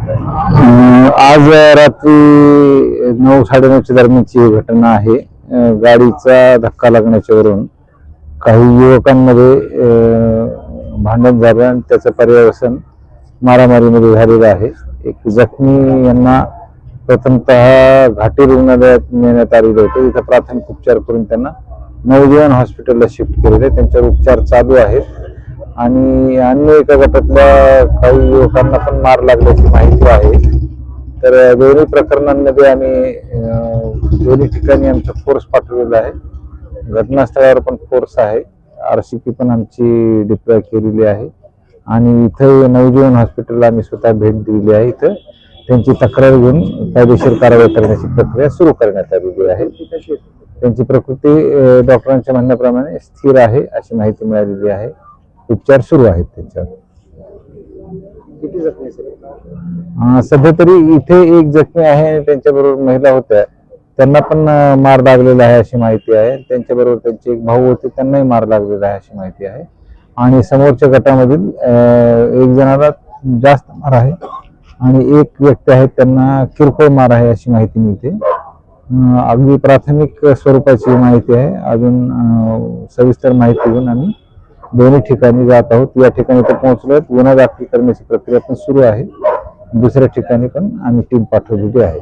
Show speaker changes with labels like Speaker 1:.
Speaker 1: आज रात्री 9-9:30च्या दरम्यानची ही घटना आहे। गाडीचा धक्का लागण्याच्यावरून काही युवकांमध्ये भांडण झालं आणि त्याचं पर्यवसन मारामारीमध्ये झालेलं आहे। एक जखमी यांना प्रथमतः घाटी रुग्णालयात नेण्यात आलेलं होतं। इथं प्राथमिक उपचार करून त्यांना नवजीवन हॉस्पिटलला शिफ्ट केलेले आहे। त्यांच्यावर उपचार चालू आहेत आणि अन्य एका गटातल्या काही युवकांना पण मार लागल्याची माहिती आहे। तर दोन्ही प्रकरणांमध्ये आम्ही दोन्ही ठिकाणी आमचा फोर्स पाठवलेला आहे। घटनास्थळावर पण फोर्स आहे, आरसीपी पण आमची डिप्लॉय केलेली आहे आणि इथे नवजीवन हॉस्पिटलला आम्ही स्वतः भेट दिलेली आहे। इथं त्यांची तक्रार घेऊन कायदेशीर कारवाई करण्याची प्रक्रिया सुरू करण्यात आलेली आहे। त्यांची प्रकृती डॉक्टरांच्या म्हणण्याप्रमाणे स्थिर आहे अशी माहिती मिळालेली आहे। उपचार सुरू आहेत त्यांच्यावर। सध्या तरी इथे एक जखमी आहे आणि त्यांच्याबरोबर महिला होत्या, त्यांना पण मार लागलेला आहे अशी माहिती आहे। त्यांच्याबरोबर त्यांचे एक भाऊ होते, त्यांनाही मार लागलेला आहे अशी माहिती आहे आणि समोरच्या गटामधील एक जणाला जास्त मार आहे आणि एक व्यक्ती आहे त्यांना किरकोळ मार आहे अशी माहिती मिळते। अगदी प्राथमिक स्वरूपाची माहिती आहे, अजून सविस्तर माहिती घेऊन आम्ही दोन्ही ठिकाणी जात आहोत। या ठिकाणी तर पोहोचलोय, गुन्हा दाखल करण्याची प्रक्रिया पण सुरू आहे। दुसऱ्या ठिकाणी पण आम्ही टीम पाठवलेली आहे।